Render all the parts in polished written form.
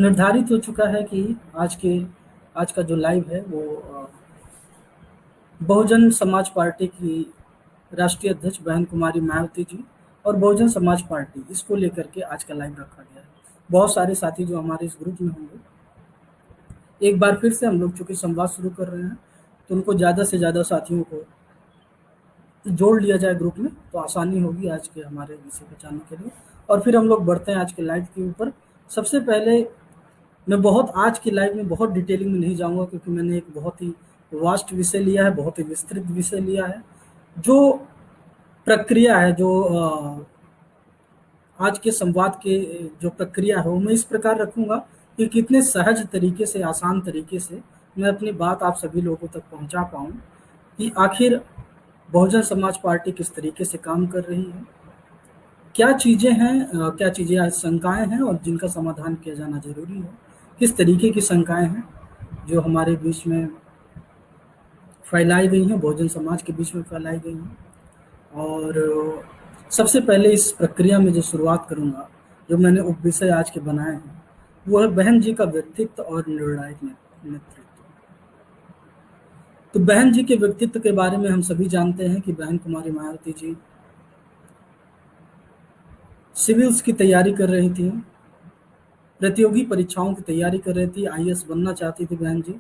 निर्धारित हो चुका है कि आज का जो लाइव है वो बहुजन समाज पार्टी की राष्ट्रीय अध्यक्ष बहन कुमारी मायावती जी और बहुजन समाज पार्टी इसको लेकर के आज का लाइव रखा गया है। बहुत सारे साथी जो हमारे इस ग्रुप में होंगे, एक बार फिर से हम लोग चूंकि संवाद शुरू कर रहे हैं तो उनको ज़्यादा से ज़्यादा साथियों को जोड़ लिया जाए ग्रुप में तो आसानी होगी आज के हमारे विषय को जानने के लिए। और फिर हम लोग बढ़ते हैं आज के लाइव के ऊपर। सबसे पहले मैं बहुत आज की लाइव में बहुत डिटेलिंग में नहीं जाऊंगा क्योंकि मैंने एक बहुत ही वास्ट विषय लिया है, बहुत ही विस्तृत विषय लिया है। जो प्रक्रिया है, जो आज के संवाद के जो प्रक्रिया है वो मैं इस प्रकार रखूंगा कि कितने सहज तरीके से, आसान तरीके से मैं अपनी बात आप सभी लोगों तक पहुंचा पाऊं कि आखिर बहुजन समाज पार्टी किस तरीके से काम कर रही है, क्या चीज़ें हैं, क्या चीज़ें आज शंकाएं हैं और जिनका समाधान किया जाना जरूरी है, किस तरीके की शंकाएं हैं जो हमारे बीच में फैलाई गई हैं, बहुजन समाज के बीच में फैलाई गई हैं। और सबसे पहले इस प्रक्रिया में जो शुरुआत करूंगा, जो मैंने उपविषय आज के बनाए हैं, वो है बहन जी का व्यक्तित्व और निर्णायक नेतृत्व। तो बहन जी के व्यक्तित्व के बारे में हम सभी जानते हैं कि बहन कुमारी मायावती जी सिविल्स की तैयारी कर रही थी, प्रतियोगी परीक्षाओं की तैयारी कर रही थी, आईएएस बनना चाहती थी बहन जी।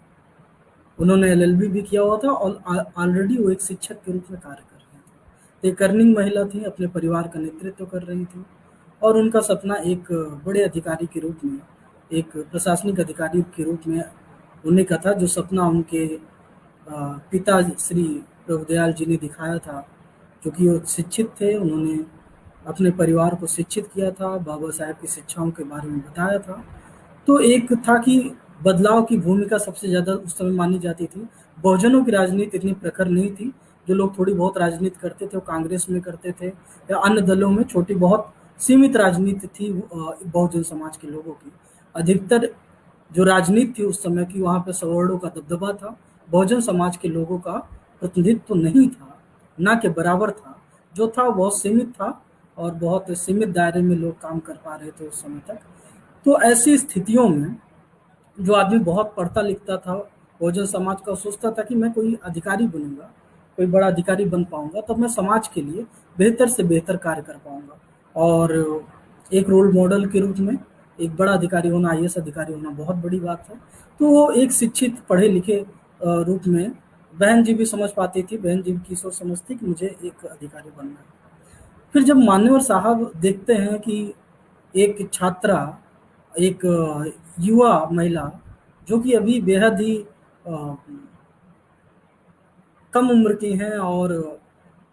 उन्होंने एलएलबी भी किया हुआ था और ऑलरेडी वो एक शिक्षक के रूप में कार्य कर रही थी। एक अर्निंग महिला थी, अपने परिवार का नेतृत्व कर रही थी और उनका सपना एक बड़े अधिकारी के रूप में, एक प्रशासनिक अधिकारी के रूप में होने का था, जो सपना उनके पिता श्री प्रभुदयाल जी ने दिखाया था। क्योंकि वो शिक्षित थे, उन्होंने अपने परिवार को शिक्षित किया था, बाबा साहेब की शिक्षाओं के बारे में बताया था। तो एक था कि बदलाव की भूमिका सबसे ज़्यादा उस समय मानी जाती थी। बहुजनों की राजनीति इतनी प्रखर नहीं थी। जो लोग थोड़ी बहुत राजनीति करते थे वो कांग्रेस में करते थे या अन्य दलों में, छोटी बहुत सीमित राजनीति थी बहुजन समाज के लोगों की। अधिकतर जो राजनीति थी उस समय की, वहाँ पे सवर्णों का दबदबा था, बहुजन समाज के लोगों का प्रतिनिधित्व तो नहीं था, ना के बराबर था। जो था वो बहुत सीमित था और बहुत सीमित दायरे में लोग काम कर पा रहे थे उस समय तक। तो ऐसी स्थितियों में जो आदमी बहुत पढ़ता लिखता था बहुजन समाज का, सोचता था कि मैं कोई अधिकारी बनूंगा, कोई बड़ा अधिकारी बन पाऊंगा, तब मैं समाज के लिए बेहतर से बेहतर कार्य कर पाऊंगा। और एक रोल मॉडल के रूप में एक बड़ा अधिकारी होना, आईएएस अधिकारी होना बहुत बड़ी बात है। तो वो एक शिक्षित पढ़े लिखे रूप में बहन जी भी समझ पाती थी, बहन जी की सोच समझती कि मुझे एक अधिकारी बनना है। फिर जब मान्यवर साहब देखते हैं कि एक छात्रा, एक युवा महिला जो कि अभी बेहद ही कम उम्र की हैं और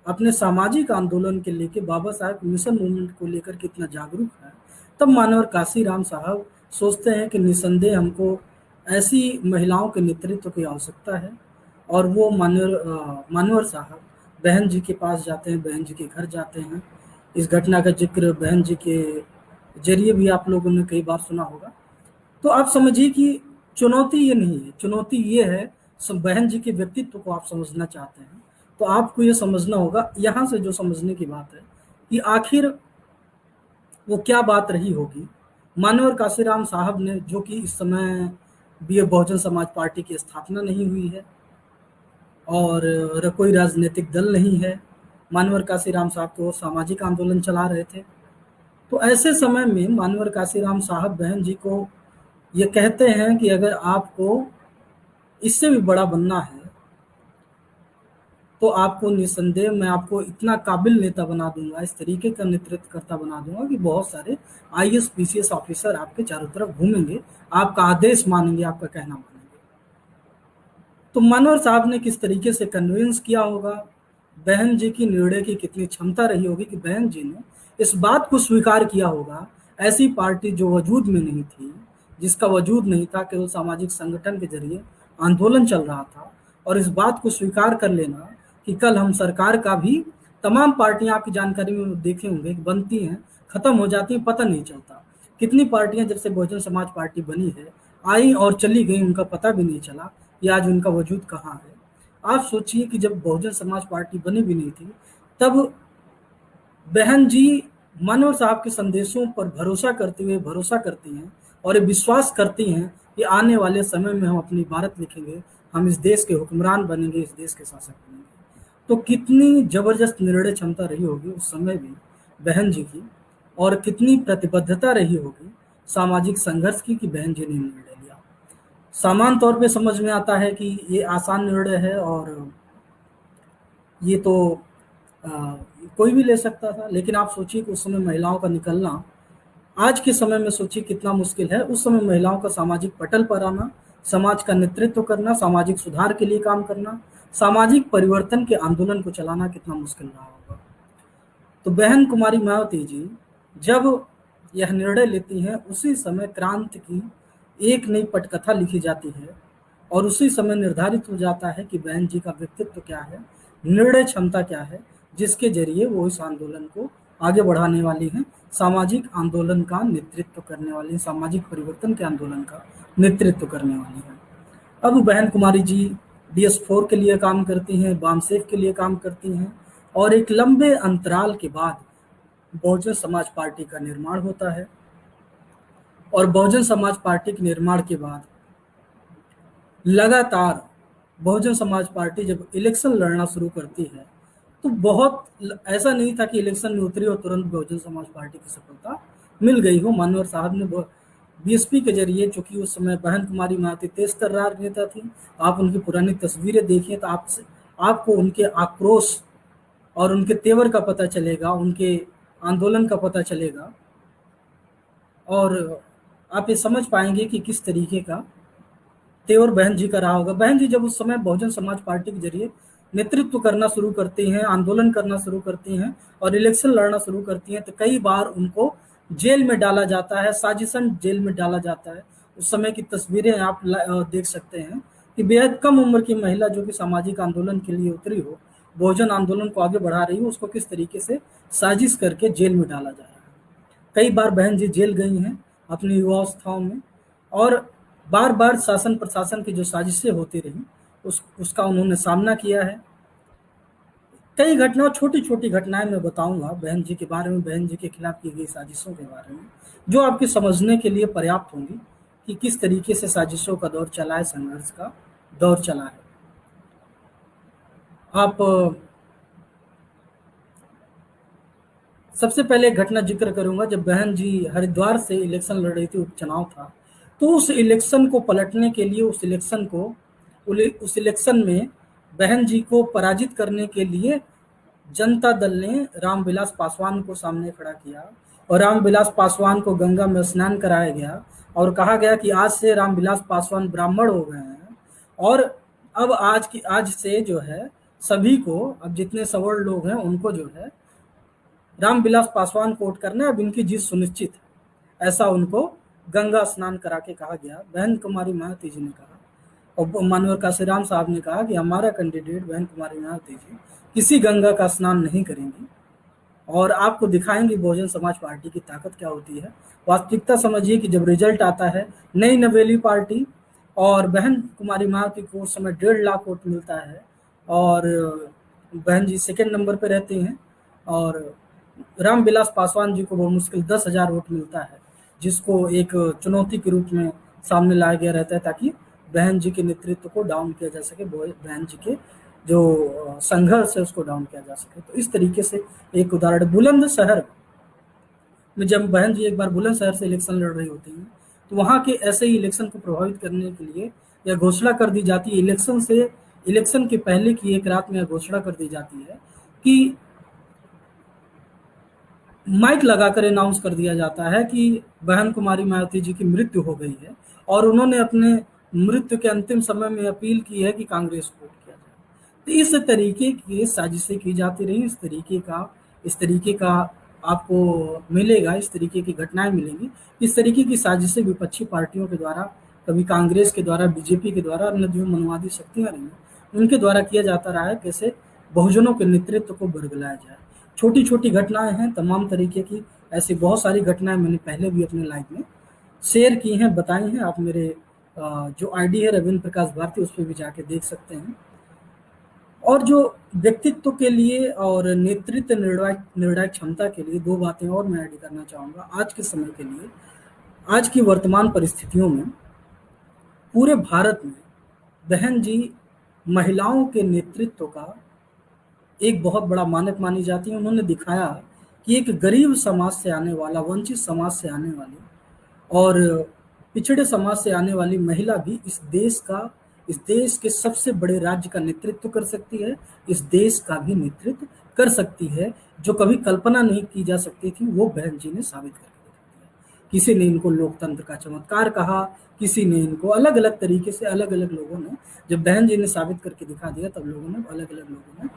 अपने सामाजिक आंदोलन के लेके बाबा साहेब मिशन मूवमेंट को लेकर कितना जागरूक है, तब मानवर काशीराम साहब सोचते हैं कि निसंदेह हमको ऐसी महिलाओं के नेतृत्व की आवश्यकता है। और वो मानवर साहब बहन जी के पास जाते हैं, बहन जी के घर जाते हैं। इस घटना का जिक्र बहन जी के जरिए भी आप लोगों ने कई बार सुना होगा। तो आप समझिए कि चुनौती ये नहीं है, चुनौती ये है, बहन जी के व्यक्तित्व को आप समझना चाहते हैं तो आपको ये समझना होगा, यहाँ से जो समझने की बात है कि आखिर वो क्या बात रही होगी। मानवर काशीराम साहब ने, जो कि इस समय भी बहुजन समाज पार्टी की स्थापना नहीं हुई है और कोई राजनीतिक दल नहीं है, मानवर काशीराम साहब तो सामाजिक आंदोलन चला रहे थे। तो ऐसे समय में मानवर काशीराम साहब बहन जी को ये कहते हैं कि अगर आपको इससे भी बड़ा बनना है तो आपको निसंदेह मैं आपको इतना काबिल नेता बना दूंगा, इस तरीके का नेतृत्व करता बना दूंगा कि बहुत सारे आईएएस पीसीएस ऑफिसर आपके चारों तरफ घूमेंगे, आपका आदेश मानेंगे, आपका कहना मानेंगे। तो मनोहर साहब ने किस तरीके से कन्विंस किया होगा, बहन जी की निर्णय की कितनी क्षमता रही होगी कि बहन जी ने इस बात को स्वीकार किया होगा। ऐसी पार्टी जो वजूद में नहीं थी, जिसका वजूद नहीं था, केवल सामाजिक संगठन के जरिए आंदोलन चल रहा था, और इस बात को स्वीकार कर लेना कि कल हम सरकार का भी, तमाम पार्टियां आपकी जानकारी में देखे होंगे बनती हैं, खत्म हो जाती हैं, पता नहीं चलता। कितनी पार्टियां जब से बहुजन समाज पार्टी बनी है आई और चली गई, उनका पता भी नहीं चला कि आज उनका वजूद कहाँ है। आप सोचिए कि जब बहुजन समाज पार्टी बनी भी नहीं थी तब बहन जी मनोहर साहब के संदेशों पर भरोसा करते हुए भरोसा करती हैं और ये विश्वास करती हैं कि आने वाले समय में हम अपनी भारत लिखेंगे, हम इस देश के हुक्मरान बनेंगे, इस देश के शासक बनेंगे। तो कितनी जबरदस्त निर्णय क्षमता रही होगी उस समय भी बहन जी की, और कितनी प्रतिबद्धता रही होगी सामाजिक संघर्ष की कि बहन जी ने निर्णय लिया। सामान्य तौर पे समझ में आता है कि ये आसान निर्णय है और ये तो अ, कोई भी ले सकता था, लेकिन आप सोचिए कि उस समय महिलाओं का निकलना आज के समय में सोचिए कितना मुश्किल है। उस समय महिलाओं का सामाजिक पटल पर आना, समाज का नेतृत्व करना, सामाजिक सुधार के लिए काम करना, सामाजिक परिवर्तन के आंदोलन को चलाना कितना मुश्किल रहा होगा। तो बहन कुमारी मायावती जी जब यह निर्णय लेती हैं, उसी समय क्रांति की एक नई पटकथा लिखी जाती है और उसी समय निर्धारित हो जाता है कि बहन जी का व्यक्तित्व क्या है, निर्णय क्षमता क्या है, जिसके जरिए वो इस आंदोलन को आगे बढ़ाने वाली हैं, सामाजिक आंदोलन का नेतृत्व करने वाली हैं, सामाजिक परिवर्तन के आंदोलन का नेतृत्व करने वाली हैं। अब बहन कुमारी जी DS4 के लिए काम करती हैं, बामसेफ के लिए काम करती हैं, और एक लंबे अंतराल के बाद बहुजन समाज पार्टी का निर्माण होता है। और बहुजन समाज पार्टी के निर्माण के बाद लगातार बहुजन समाज पार्टी जब इलेक्शन लड़ना शुरू करती है, तो बहुत ऐसा नहीं था कि इलेक्शन में उतरी और तुरंत बहुजन समाज पार्टी की सफलता मिल गई हो। मानवर साहब ने BSP के जरिए, चूंकि उस समय बहन कुमारी मायावती तेज तर्रार नेता थी, आप उनकी पुरानी तस्वीरें देखिए तो आपको उनके आक्रोश और उनके तेवर का पता चलेगा, उनके आंदोलन का पता चलेगा, और आप ये समझ पाएंगे कि किस तरीके का तेवर बहन जी का रहा होगा। बहन जी जब उस समय बहुजन समाज पार्टी के जरिए नेतृत्व करना शुरू करती हैं, आंदोलन करना शुरू करती हैं और इलेक्शन लड़ना शुरू करती हैं, तो कई बार उनको जेल में डाला जाता है, साजिशन जेल में डाला जाता है। उस समय की तस्वीरें आप देख सकते हैं कि बेहद कम उम्र की महिला जो कि सामाजिक आंदोलन के लिए उतरी हो, बहुजन आंदोलन को आगे बढ़ा रही हो, उसको किस तरीके से साजिश करके जेल में डाला जा रहा है। कई बार बहन जी जेल गई हैं अपनी युवावस्थाओं में, और बार बार शासन प्रशासन की जो साजिशें होती रही उसका उन्होंने सामना किया है। कई घटनाओं, छोटी छोटी घटनाएं मैं बताऊंगा बहन जी के बारे में, बहन जी के खिलाफ की गई साजिशों के बारे में, जो आपके समझने के लिए पर्याप्त होंगी कि किस तरीके से साजिशों का दौर चला है, संघर्ष का दौर चला है। आप सबसे पहले एक घटना जिक्र करूंगा। जब बहन जी हरिद्वार से इलेक्शन लड़ रही थी, उपचुनाव था, तो उस इलेक्शन को पलटने के लिए, उस इलेक्शन में बहन जी को पराजित करने के लिए जनता दल ने रामविलास पासवान को सामने खड़ा किया और रामविलास पासवान को गंगा में स्नान कराया गया और कहा गया कि आज से रामविलास पासवान ब्राह्मण हो गए हैं, और अब आज से जो है सभी को, अब जितने सवर्ण लोग हैं उनको जो है रामविलास पासवान को वोट करना है, अब इनकी जीत सुनिश्चित है, ऐसा उनको गंगा स्नान करा के कहा गया। बहन कुमारी मायावती जी ने कहा और मानवर काशीराम साहब ने कहा कि हमारा कैंडिडेट बहन कुमारी मायावती जी किसी गंगा का स्नान नहीं करेंगी और आपको दिखाएंगे बहुजन समाज पार्टी की ताकत क्या होती है। वास्तविकता समझिए कि जब रिजल्ट आता है, नई नवेली पार्टी, और बहन कुमारी मायावती को उस समय 1.5 लाख वोट मिलता है और बहन जी सेकेंड नंबर पर रहती हैं, और रामविलास पासवान जी को बहुत मुश्किल 10,000 वोट मिलता है, जिसको एक चुनौती के रूप में सामने लाया गया रहता है ताकि बहन जी के नेतृत्व को डाउन किया जा सके, बहन जी के जो संघर्ष है उसको डाउन किया जा सके। तो इस तरीके से एक उदाहरण, बुलंदशहर में जब बहन जी एक बार बुलंदशहर से इलेक्शन लड़ रही होती हैं, तो वहाँ के ऐसे ही इलेक्शन को प्रभावित करने के लिए यह घोषणा कर दी जाती है, इलेक्शन के पहले की एक रात में यह घोषणा कर दी जाती है कि माइक लगाकर अनाउंस कर दिया जाता है कि बहन कुमारी मायावती जी की मृत्यु हो गई है, और उन्होंने अपने मृत्यु के अंतिम समय में अपील की है कि कांग्रेस को वोट किया जाए। तो इस तरीके की साजिशें की जाती रही, इस तरीके का आपको मिलेगा, इस तरीके की घटनाएं मिलेंगी। इस तरीके की साजिशें विपक्षी पार्टियों के द्वारा, कभी कांग्रेस के द्वारा, बीजेपी के द्वारा, अन्य जो मनवादी शक्तियां रही उनके द्वारा किया जाता रहा है, कैसे बहुजनों के नेतृत्व को बरगलाया जाए। छोटी छोटी घटनाएं हैं, तमाम तरीके की ऐसी बहुत सारी घटनाएं मैंने पहले भी अपने लाइफ में शेयर की हैं, बताई हैं। आप मेरे जो ID है रविंद्र प्रकाश भारती, उस पर भी जाके देख सकते हैं। और जो व्यक्तित्व के लिए और नेतृत्व निर्णायक क्षमता के लिए 2 बातें और मैं ऐड करना चाहूँगा आज के समय के लिए। आज की वर्तमान परिस्थितियों में पूरे भारत में बहन जी महिलाओं के नेतृत्व का एक बहुत बड़ा मानक मानी जाती है। उन्होंने दिखाया कि एक गरीब समाज से आने वाला, वंचित समाज से आने वाली और पिछड़े समाज से आने वाली महिला भी इस देश के सबसे बड़े राज्य का नेतृत्व कर सकती है, इस देश का भी नेतृत्व कर सकती है। जो कभी कल्पना नहीं की जा सकती थी, वो बहन जी ने साबित करके दिखा दिया। किसी ने इनको लोकतंत्र का चमत्कार कहा, किसी ने इनको अलग अलग तरीके से, अलग अलग लोगों ने, जब बहन जी ने साबित करके दिखा दिया तब लोगों ने, अलग अलग लोगों ने।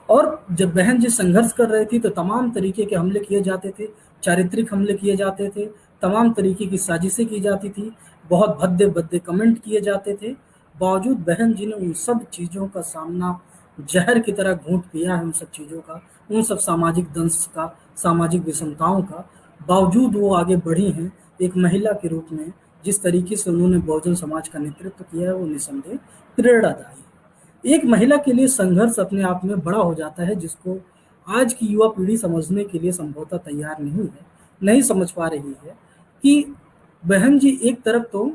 और जब बहन जी संघर्ष कर रही थी तो तमाम तरीके के हमले किए जाते थे, चारित्रिक हमले किए जाते थे, तमाम तरीके की साजिशें की जाती थी, बहुत भद्दे भद्दे कमेंट किए जाते थे। बावजूद बहन जी ने उन सब चीज़ों का सामना, जहर की तरह घूंट पिया है उन सब चीज़ों का, उन सब सामाजिक दंश का, सामाजिक विषमताओं का। बावजूद वो आगे बढ़ी हैं एक महिला के रूप में। जिस तरीके से उन्होंने बहुजन समाज का नेतृत्व किया है वो निसंदेह प्रेरणादायी है। एक महिला के लिए संघर्ष अपने आप में बड़ा हो जाता है, जिसको आज की युवा पीढ़ी समझने के लिए संभवतः तैयार नहीं है, नहीं समझ पा रही है कि बहन जी एक तरफ तो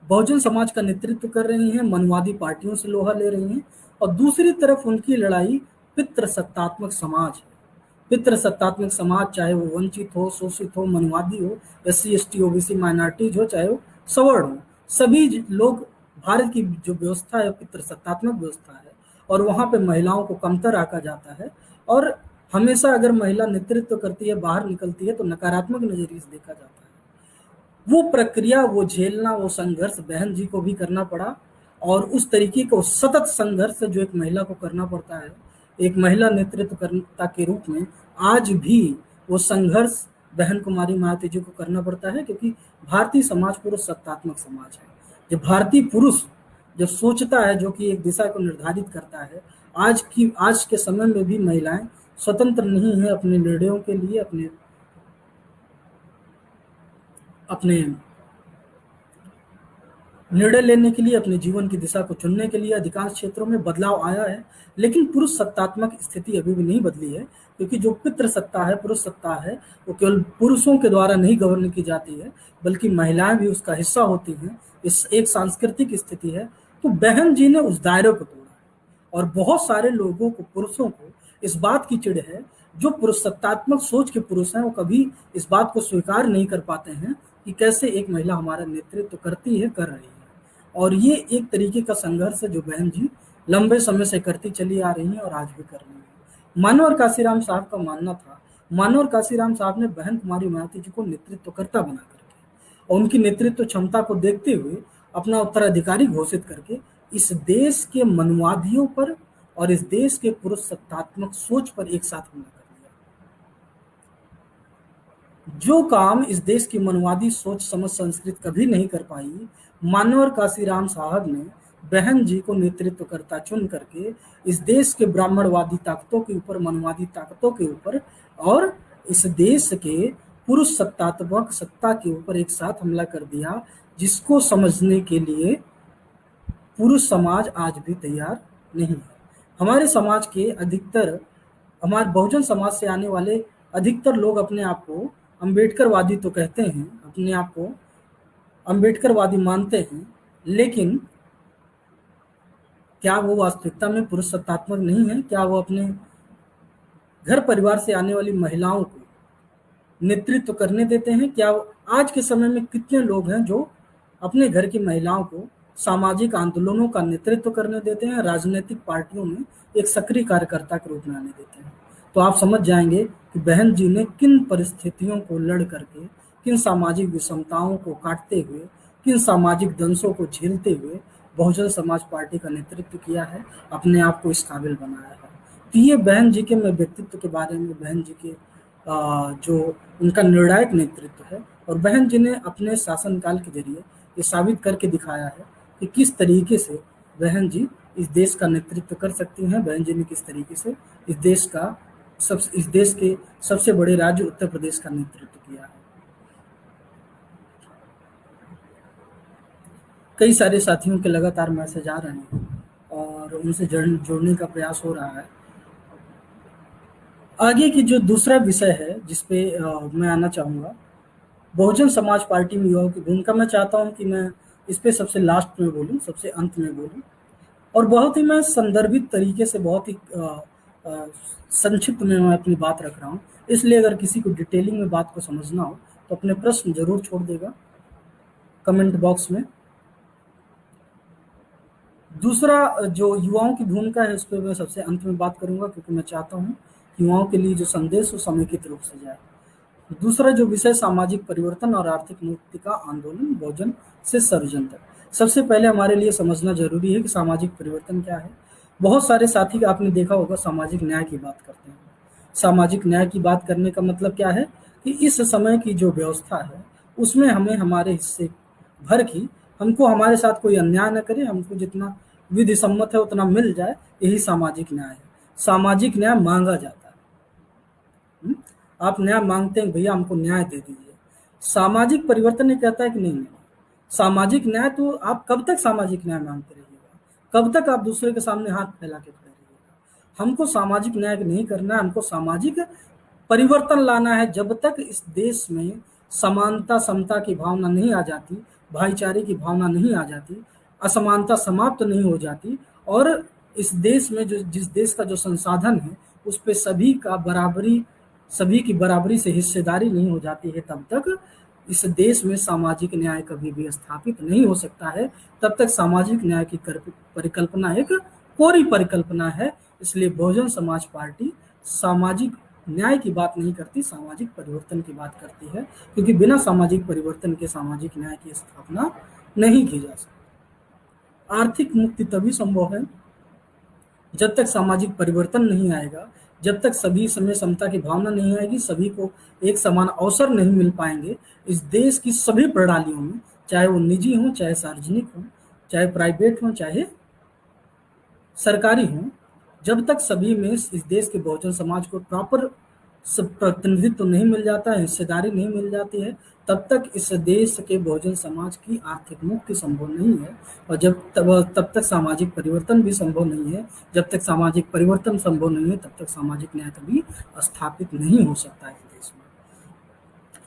बहुजन समाज का नेतृत्व कर रही हैं, मनवादी पार्टियों से लोहा ले रही हैं, और दूसरी तरफ उनकी लड़ाई पितृसत्तात्मक समाज है। पितृसत्तात्मक समाज, चाहे वो वंचित हो, शोषित हो, मनवादी हो, SC ST OBC माइनॉरिटीज हो, चाहे वो सवर्ण हो, सभी लोग, भारत की जो व्यवस्था है पितृसत्तात्मक व्यवस्था है, और वहाँ पे महिलाओं को कमतर आका जाता है। और हमेशा अगर महिला नेतृत्व करती है, बाहर निकलती है, तो नकारात्मक नजरिए से देखा जाता है। वो प्रक्रिया, वो झेलना, वो संघर्ष बहन जी को भी करना पड़ा, और उस तरीके का सतत संघर्ष जो एक महिला को करना पड़ता है, एक महिला नेतृत्वकर्ता के रूप में आज भी वो संघर्ष बहन कुमारी मायावती जी को करना पड़ता है, क्योंकि भारतीय समाज पुरुष सत्तात्मक समाज है। जब भारतीय पुरुष जब सोचता है, जो कि एक दिशा को निर्धारित करता है, आज के समय में भी महिलाएं स्वतंत्र नहीं है अपने निर्णयों के लिए, अपने अपने निर्णय लेने के लिए, अपने जीवन की दिशा को चुनने के लिए। अधिकांश क्षेत्रों में बदलाव आया है, लेकिन पुरुष सत्तात्मक स्थिति अभी भी नहीं बदली है, क्योंकि जो पितृ सत्ता है, पुरुष सत्ता है, वो केवल पुरुषों के द्वारा नहीं गवर्न की जाती है, बल्कि महिलाएं भी उसका हिस्सा होती हैं। इस एक सांस्कृतिक स्थिति है। तो बहन जी ने उस दायरे को तोड़ा, और बहुत सारे लोगों को, पुरुषों को इस बात की चिढ़ है, जो पुरुष सत्तात्मक सोच के पुरुष हैं, वो कभी इस बात को स्वीकार नहीं कर पाते हैं कि कैसे एक महिला हमारा नेतृत्व करती है, कर रही है। और ये एक तरीके का संघर्ष है जो बहन जी लंबे समय से करती चली आ रही हैं और आज भी कर रही हैं। मानवर काशीराम साहब का मानना था, मानवर काशीराम साहब ने बहन कुमारी मायावती जी को नेतृत्वकर्ता बना करके और उनकी नेतृत्व क्षमता को देखते हुए अपना उत्तराधिकारी घोषित करके इस देश के मनवादियों पर और इस देश के पुरुष सत्तात्मक सोच पर एक साथ हमला कर दिया। जो काम इस देश की मनवादी सोच, समझ, संस्कृत कभी नहीं कर पाई, मानवर काशीराम साहब ने बहन जी को नेतृत्वकर्ता चुन करके इस देश के ब्राह्मणवादी ताकतों के ऊपर, मनवादी ताकतों के ऊपर और इस देश के पुरुष सत्तात्मक सत्ता के ऊपर एक साथ हमला कर दिया, जिसको समझने के लिए पुरुष समाज आज भी तैयार नहीं है। हमारे समाज के अधिकतर, हमारे बहुजन समाज से आने वाले अधिकतर लोग अपने आप को अम्बेडकरवादी तो कहते हैं, अपने आप को अम्बेडकरवादी मानते हैं, लेकिन क्या वो वास्तविकता में पुरुष सत्तात्मक नहीं है? क्या वो अपने घर परिवार से आने वाली महिलाओं को नेतृत्व करने देते हैं? क्या आज के समय में कितने लोग हैं जो अपने घर की महिलाओं को सामाजिक आंदोलनों का नेतृत्व करने देते हैं, राजनीतिक पार्टियों में एक सक्रिय कार्यकर्ता के रूप में आने देते हैं? तो आप समझ जाएंगे कि बहन जी ने किन परिस्थितियों को लड़ करके, किन सामाजिक विषमताओं को काटते हुए, किन सामाजिक दंशों को झेलते हुए बहुजन समाज पार्टी का नेतृत्व किया है, अपने आप को इस काबिल बनाया है। तो ये बहन जी के, मैं व्यक्तित्व के बारे में, बहन जी के जो उनका निर्णायक नेतृत्व है, और बहन जी ने अपने शासनकाल के जरिए ये साबित करके दिखाया है कि किस तरीके से बहन जी इस देश का नेतृत्व कर सकती हैं। बहन जी ने किस तरीके से इस देश के सबसे बड़े राज्य उत्तर प्रदेश का नेतृत्व किया है। कई सारे साथियों के लगातार मैसेज आ रहे हैं और उनसे जोड़ने का प्रयास हो रहा है। आगे की जो दूसरा विषय है जिस पे मैं आना चाहूँगा, बहुजन समाज पार्टी में युवाओं की भूमिका, मैं चाहता हूं कि मैं इस पे सबसे लास्ट में बोलूं, सबसे अंत में बोलूं, और बहुत ही मैं संदर्भित तरीके से, बहुत ही संक्षिप्त में मैं अपनी बात रख रहा हूँ। इसलिए अगर किसी को डिटेलिंग में बात को समझना हो तो अपने प्रश्न जरूर छोड़ देगा कमेंट बॉक्स में। दूसरा जो युवाओं की भूमिका है, उस पर मैं सबसे अंत में बात करूंगा, क्योंकि मैं चाहता हूँ युवाओं के लिए जो संदेश हो समेकित रूप से जाए। दूसरा जो विषय, सामाजिक परिवर्तन और आर्थिक मुक्ति का आंदोलन बहुजन से सर्वजन तक। सबसे पहले हमारे लिए समझना जरूरी है कि सामाजिक परिवर्तन क्या है। बहुत सारे साथी आपने देखा होगा सामाजिक न्याय की बात करते हैं। सामाजिक न्याय की बात करने का मतलब क्या है कि इस समय की जो व्यवस्था है उसमें हमें हमारे हिस्से भर की, हमको हमारे साथ कोई अन्याय न करे, हमको जितना विधि सम्मत है उतना मिल जाए, यही सामाजिक न्याय है। सामाजिक न्याय मांगा जाता है। आप न्याय मांगते हैं, भैया हमको न्याय दे दीजिए। सामाजिक परिवर्तन ये कहता है कि नहीं नहीं, सामाजिक न्याय तो आप कब तक सामाजिक न्याय मांगते रहिएगा, कब तक आप दूसरे के सामने हाथ फैला के खड़े रहिएगा। हमको सामाजिक न्याय नहीं करना है, हमको सामाजिक परिवर्तन लाना है। जब तक इस देश में समानता समता की भावना नहीं आ जाती, भाईचारे की भावना नहीं आ जाती, असमानता समाप्त नहीं हो जाती, और इस देश में जो, जिस देश का जो संसाधन है उस पे सभी की बराबरी से हिस्सेदारी नहीं हो जाती है, तब तक इस देश में सामाजिक न्याय कभी भी स्थापित नहीं हो सकता है। तब तक सामाजिक न्याय की परिकल्पना एक कोरी परिकल्पना है। इसलिए बहुजन समाज पार्टी सामाजिक न्याय की बात नहीं करती, सामाजिक परिवर्तन की बात करती है, क्योंकि बिना सामाजिक परिवर्तन के सामाजिक न्याय की स्थापना नहीं की जा सकती। आर्थिक मुक्ति तभी संभव है जब तक सामाजिक परिवर्तन नहीं आएगा, जब तक सभी समय समता की भावना नहीं आएगी, सभी को एक समान अवसर नहीं मिल पाएंगे इस देश की सभी प्रणालियों में, चाहे वो निजी हो, चाहे सार्वजनिक हो, चाहे प्राइवेट हो, चाहे सरकारी हो। जब तक सभी में इस देश के बहुजन समाज को प्रॉपर प्रतिनिधित्व नहीं मिल जाता है, हिस्सेदारी नहीं मिल जाती है, तब तक इस देश के बहुजन समाज की आर्थिक मुक्ति संभव नहीं है। और तब तक सामाजिक परिवर्तन भी संभव नहीं है। जब तक सामाजिक परिवर्तन संभव नहीं है, तब तक सामाजिक न्याय कभी स्थापित नहीं हो सकता है देश में।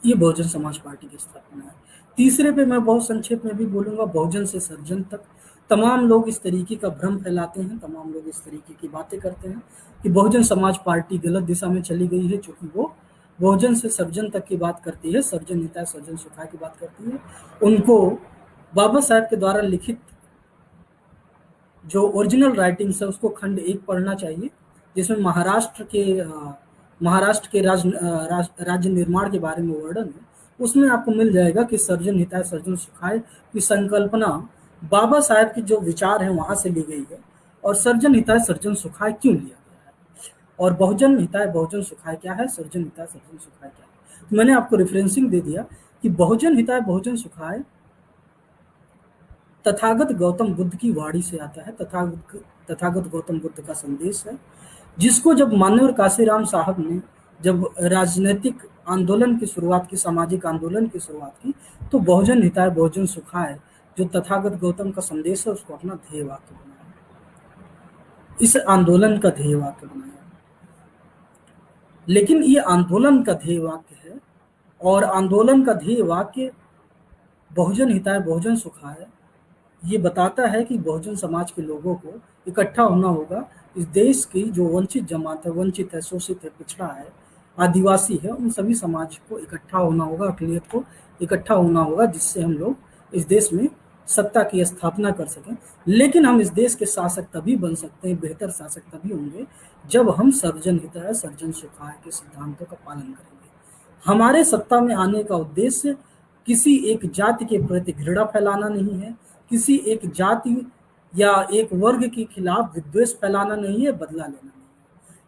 ये बहुजन समाज पार्टी की स्थापना है। तीसरे पे मैं बहुत संक्षेप में भी बोलूंगा, बहुजन से सर्जन तक। तमाम लोग इस तरीके का भ्रम फैलाते हैं, तमाम लोग इस तरीके की बातें करते हैं कि बहुजन समाज पार्टी गलत दिशा में चली गई है, क्योंकि वो बहुजन से सर्जन तक की बात करती है, सर्जन हिताय सर्जन सुखाय की बात करती है। उनको बाबा साहब के द्वारा लिखित जो ओरिजिनल राइटिंग्स है उसको खंड 1 पढ़ना चाहिए, जिसमें महाराष्ट्र के राज्य निर्माण के बारे में वर्णन है। उसमें आपको मिल जाएगा कि सर्जन हिताय सर्जन सुखाय की संकल्पना बाबा साहब की जो विचार है वहां से ली गई है, और सर्जन हिताय सर्जन सुखाय क्यों लिया गया है, और बहुजन हिताय बहुजन सुखाय क्या है, सर्जन हिताय सर्जन सुखाय क्या है। तो मैंने आपको रेफरेंसिंग दे दिया कि बहुजन हिताय बहुजन सुखाय तथागत गौतम बुद्ध की वाणी से आता है, तथागत गौतम बुद्ध का संदेश है, जिसको जब मान्यवर काशीराम साहब ने जब राजनीतिक आंदोलन की शुरुआत की, सामाजिक आंदोलन की शुरुआत की, तो बहुजन हिताय बहुजन सुखाय जो तथागत गौतम का संदेश है उसको अपना ध्येय वाक्य बनाया, इस आंदोलन का ध्येय वाक्य बनाया। लेकिन ये आंदोलन का ध्येय वाक्य है, और आंदोलन का ध्येय वाक्य बहुजन हिताय बहुजन सुखाय ये बताता है कि बहुजन समाज के लोगों को इकट्ठा होना होगा। इस देश की जो वंचित जमात है, वंचित है, शोषित है, पिछड़ा है, आदिवासी है, उन सभी समाज को इकट्ठा होना होगा, अकलियत को इकट्ठा होना होगा, जिससे हम लोग इस देश में सत्ता की स्थापना कर सकें। लेकिन हम इस देश के शासक तभी बन सकते हैं, बेहतर शासक तभी होंगे जब हम सर्जन हिताय सर्जन सुखाय के सिद्धांतों का पालन करेंगे। हमारे सत्ता में आने का उद्देश्य किसी एक जाति के प्रति घृणा फैलाना नहीं है, किसी एक जाति या एक वर्ग के खिलाफ विद्वेष फैलाना नहीं है, बदला लेना नहीं है।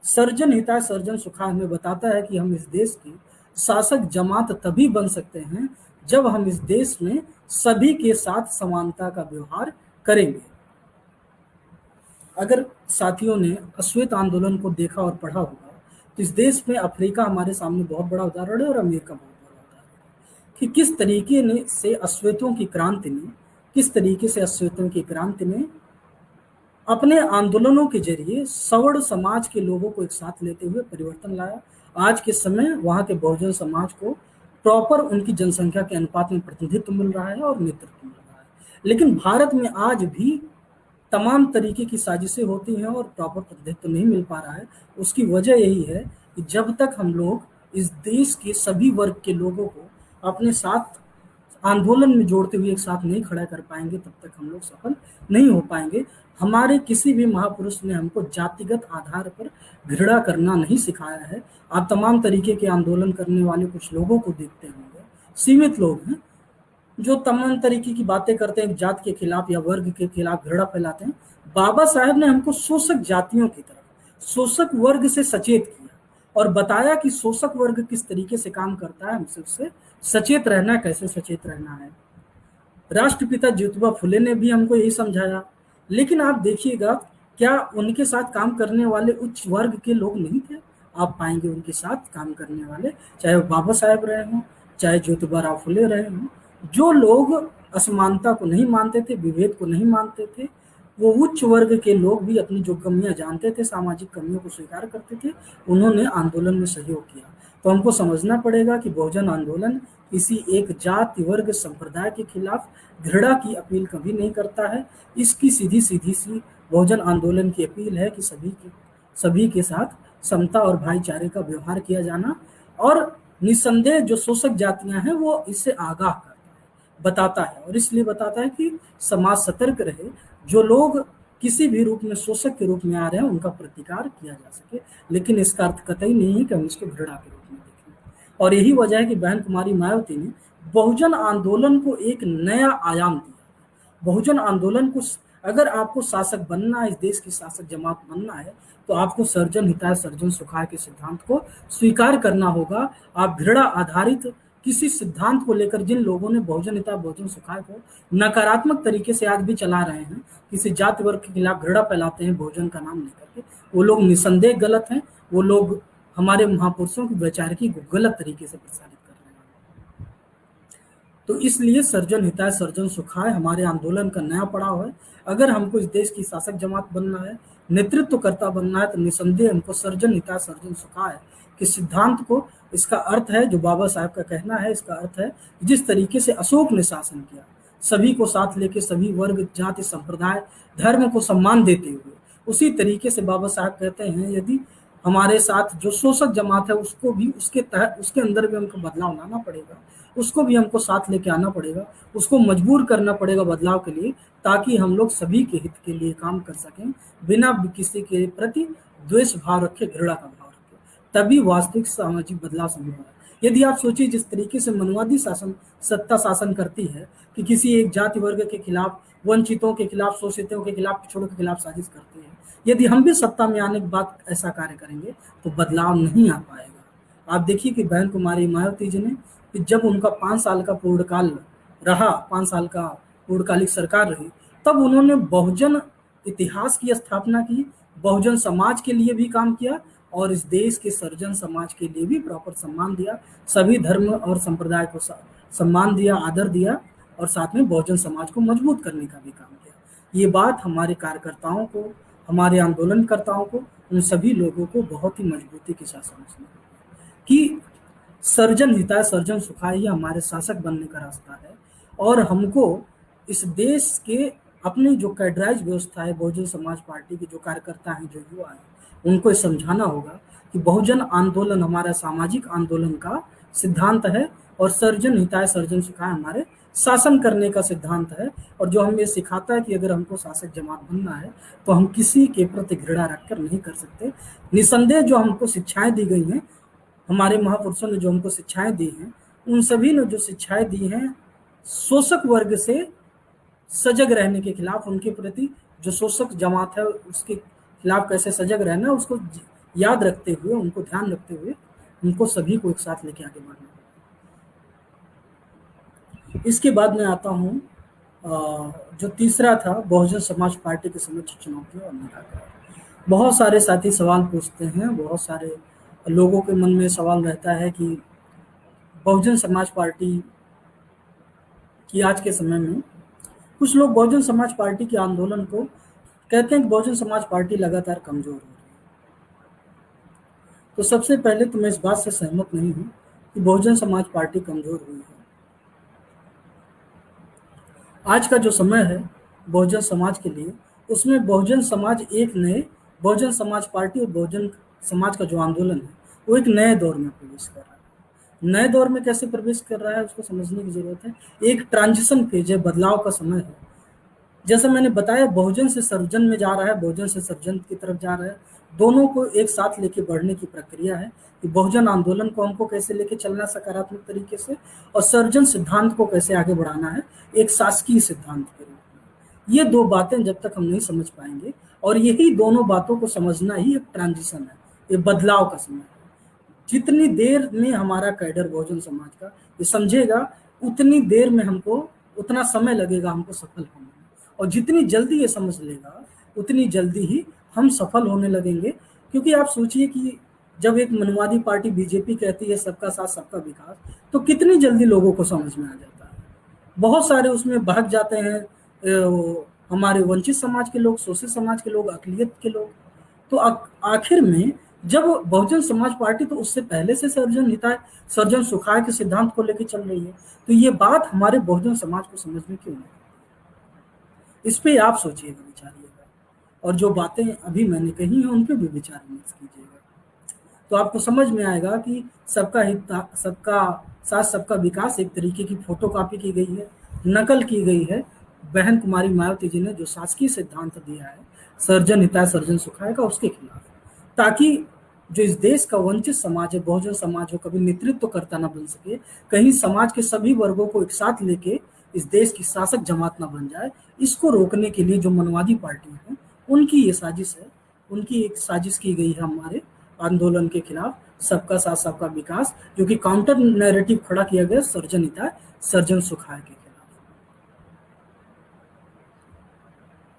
सर्जन हिताय सर्जन सुखाय हमें बताता है कि हम इस देश की शासक जमात तभी बन सकते हैं जब हम इस देश में सभी के साथ समानता का व्यवहार करेंगे। अगर साथियों ने अश्वेत आंदोलन को देखा और पढ़ा होगा तो इस देश में अफ्रीका हमारे सामने बहुत बड़ा उदाहरण है, और अमेरिका बहुत बड़ा उदाहरण है कि किस तरीके से अश्वेतों की क्रांति ने अपने आंदोलनों के जरिए सवर्ण समाज के लोगों को एक साथ लेते हुए परिवर्तन लाया। आज के समय वहां के बहुजन समाज को प्रॉपर उनकी जनसंख्या के अनुपात में प्रतिनिधित्व मिल रहा है और नेतृत्व मिल रहा है। लेकिन भारत में आज भी तमाम तरीके की साजिशें होती हैं और प्रॉपर प्रतिनिधित्व नहीं मिल पा रहा है। उसकी वजह यही है कि जब तक हम लोग इस देश के सभी वर्ग के लोगों को अपने साथ आंदोलन में जोड़ते हुए एक साथ नहीं खड़ा कर पाएंगे, तब तक हम लोग सफल नहीं हो पाएंगे। हमारे किसी भी महापुरुष ने हमको जातिगत आधार पर घृणा करना नहीं सिखाया है। आप तमाम तरीके के आंदोलन करने वाले कुछ लोगों को देखते होंगे, सीमित लोग हैं जो तमाम तरीके की बातें करते हैं, जात के खिलाफ या वर्ग के खिलाफ घृणा फैलाते हैं। बाबा साहब ने हमको शोषक जातियों की तरफ, शोषक वर्ग से सचेत किया और बताया कि शोषक वर्ग किस तरीके से काम करता है, हमसे उससे सचेत रहना, कैसे सचेत रहना है। राष्ट्रपिता ज्योतिबा फुले ने भी हमको यही समझाया। लेकिन आप देखिएगा, क्या उनके साथ काम करने वाले उच्च वर्ग के लोग नहीं थे? आप पाएंगे उनके साथ काम करने वाले, चाहे वो बाबा साहब रहे हों, चाहे ज्योतिबा राव फुले रहे हों, जो लोग असमानता को नहीं मानते थे, विभेद को नहीं मानते थे, वो उच्च वर्ग के लोग भी अपनी जो कमियां जानते थे, सामाजिक कमियों को स्वीकार करते थे, उन्होंने आंदोलन में सहयोग किया। तो हमको समझना पड़ेगा कि बहुजन आंदोलन किसी एक जाति, वर्ग, संप्रदाय के खिलाफ घृणा की अपील कभी नहीं करता है। इसकी सीधी सीधी सी बहुजन आंदोलन की अपील है कि सभी के साथ समता और भाईचारे का व्यवहार किया जाना, और निसंदेह जो शोषक जातियां हैं वो इससे आगाह करता है, बताता है, और इसलिए बताता है कि समाज सतर्क रहे। जो लोग किसी भी रूप में शोषक के रूप में आ रहे हैं उनका प्रतिकार किया जा सके, लेकिन इसका अर्थ कतई नहीं है कि हम इसको घृणा के रूप में देखें। और यही वजह है कि बहन कुमारी मायावती ने बहुजन आंदोलन को एक नया आयाम दिया। बहुजन आंदोलन को, अगर आपको शासक बनना है, इस देश की शासक जमात बनना है, तो आपको सर्जन हिताय सर्जन सुखाय के सिद्धांत को स्वीकार करना होगा। आप घृणा आधारित किसी सिद्धांत को लेकर, जिन लोगों ने बहुजन हिताय बहुजन सुखाय को नकारात्मक तरीके से आज भी चला रहे हैं, किसी जाति वर्ग के खिलाफ घृणा फैलाते हैं बहुजन का नाम लेकर के, वो लोग निसंदेह गलत हैं। वो लोग हमारे महापुरुषों की वैचारिकी को गलत तरीके से प्रसारित कर रहे हैं। तो इसलिए सर्जन हिताय सर्जन सुखाय हमारे आंदोलन का नया पड़ाव है। अगर हमको इस देश की शासक जमात बनना है, नेतृत्वकर्ता बनना है, तो निसंदेह हमको सर्जन हिताय सर्जन सुखाय के सिद्धांत को, इसका अर्थ है जो बाबा साहब का कहना है, इसका अर्थ है जिस तरीके से अशोक ने शासन किया, सभी को साथ लेके, सभी वर्ग, जाति, संप्रदाय, धर्म को सम्मान देते हुए, उसी तरीके से बाबा साहब कहते हैं यदि हमारे साथ जो शोषक जमात है उसको भी उसके तहत, उसके अंदर भी हमको बदलाव लाना पड़ेगा, उसको भी हमको साथ लेके आना पड़ेगा, उसको मजबूर करना पड़ेगा बदलाव के लिए, ताकि हम लोग सभी के हित के लिए काम कर सकें, बिना किसी के प्रति द्वेष भाव रखे, घृणा का भाव रखे। तभी वास्तविक सामाजिक बदलाव संभव है। यदि आप सोचिए, जिस तरीके से मनवादी शासन, सत्ता शासन करती है कि किसी एक जाति वर्ग के खिलाफ, वंचितों के खिलाफ, शोषितों के खिलाफ, पिछड़ों के खिलाफ साजिश करती है, यदि हम भी सत्ता में आने के बाद ऐसा कार्य करेंगे तो बदलाव नहीं आ पाएगा। आप देखिए कि बहन कुमारी मायावती जी ने, कि जब उनका 5 साल का पूर्णकाल रहा, 5 साल का पूर्णकालिक सरकार रही, तब उन्होंने बहुजन इतिहास की स्थापना की, बहुजन समाज के लिए भी काम किया, और इस देश के सर्जन समाज के लिए भी प्रॉपर सम्मान दिया, सभी धर्म और संप्रदाय को सम्मान दिया, आदर दिया, और साथ में बहुजन समाज को मजबूत करने का भी काम किया। ये बात हमारे कार्यकर्ताओं को, हमारे आंदोलनकर्ताओं को, उन सभी लोगों को बहुत ही मजबूती के साथ समझना है कि सर्जन हिताय सर्जन सुखाय ही हमारे शासक बनने का रास्ता है। और हमको इस देश के अपनी जो कैडराइज व्यवस्था है, बहुजन समाज पार्टी के जो कार्यकर्ता हैं, जो युवा हैं, उनको समझाना होगा कि बहुजन आंदोलन हमारा सामाजिक आंदोलन का सिद्धांत है, और सर्जन हिताय सर्जन सुखाय हमारे शासन करने का सिद्धांत है। और जो हमें सिखाता है कि अगर हमको शासक जमात बनना है तो हम किसी के प्रति घृणा रखकर नहीं कर सकते। निसंदेह जो हमको शिक्षाएं दी गई हैं, हमारे महापुरुषों ने जो हमको शिक्षाएं दी हैं, उन सभी ने जो शिक्षाएं दी हैं, शोषक वर्ग से सजग रहने के खिलाफ, उनके प्रति जो शोषक जमात है उसके खिलाफ कैसे सजग रहना, उसको याद रखते हुए, उनको ध्यान रखते हुए, उनको सभी को एक साथ लेके आगे बढ़ना। इसके बाद मैं आता हूँ जो तीसरा था, बहुजन समाज पार्टी के समक्ष चुनौतियां और निराकरण। बहुत सारे साथी सवाल पूछते हैं, बहुत सारे लोगों के मन में सवाल रहता है कि बहुजन समाज पार्टी की आज के समय में, कुछ लोग बहुजन समाज पार्टी के आंदोलन को कहते हैं कि बहुजन समाज पार्टी लगातार कमजोर हो रही है। तो सबसे पहले तो मैं इस बात से सहमत नहीं हूँ, कि बहुजन समाज पार्टी कमजोर हुई है। आज का जो समय है बहुजन समाज के लिए, उसमें बहुजन समाज एक नए बहुजन समाज पार्टी और बहुजन समाज का जो आंदोलन है वो एक नए दौर में प्रवेश कर रहा है। नए दौर में कैसे प्रवेश कर रहा है उसको समझने की जरूरत है। एक ट्रांजिशन फेज है, बदलाव का समय है। जैसा मैंने बताया, बहुजन से सर्वजन में जा रहा है, बहुजन से सर्वजन की तरफ जा रहा है। दोनों को एक साथ लेके बढ़ने की प्रक्रिया है कि बहुजन आंदोलन को हमको कैसे लेके चलना सकारात्मक तरीके से, और सर्वजन सिद्धांत को कैसे आगे बढ़ाना है एक शासकीय सिद्धांत के रूप में। ये दो बातें जब तक हम नहीं समझ पाएंगे, और यही दोनों बातों को समझना ही एक ट्रांजिशन है, ये बदलाव का समय है। जितनी देर में हमारा कैडर बहुजन समाज का ये समझेगा, उतनी देर में हमको उतना समय लगेगा हमको सफल होने में। और जितनी जल्दी ये समझ लेगा, उतनी जल्दी ही हम सफल होने लगेंगे। क्योंकि आप सोचिए कि जब एक मनवादी पार्टी बीजेपी कहती है सबका साथ सबका विकास, तो कितनी जल्दी लोगों को समझ में आ जाता है। बहुत सारे उसमें बहक जाते हैं, हमारे वंचित समाज के लोग, शोषित समाज के लोग, अकलियत के लोग। तो आखिर में जब बहुजन समाज पार्टी तो उससे पहले से सर्वजन हिताय सर्वजन सुखाय के सिद्धांत को लेकर चल रही है, तो ये बात हमारे बहुजन समाज को समझ में क्यों नहीं? इस पे आप सोचिएगा, विचारिएगा, और जो बातें अभी मैंने कही हैं उन पे भी विचार विमर्श कीजिएगा। तो आपको समझ में आएगा कि सबका हित, सबका साथ सबका विकास एक तरीके की फोटो कॉपी की गई है, नकल की गई है बहन कुमारी मायावती जी ने जो शासकीय सिद्धांत दिया है सर्वजन हिताय सर्वजन सुखाय का, उसके खिलाफ, ताकि जो इस देश का वंचित समाज है, बहुजन समाज हो, कभी नेतृत्व करता ना बन सके, कहीं समाज के सभी वर्गों को एक साथ लेके इस देश की शासक जमात ना बन जाए। इसको रोकने के लिए जो मनवादी पार्टियां हैं उनकी ये साजिश है, उनकी एक साजिश की गई है हमारे आंदोलन के खिलाफ, सबका साथ सबका विकास, जो कि काउंटर नैरेटिव खड़ा किया गया सर्वजन हिताय सर्वजन सुखाय के खिलाफ।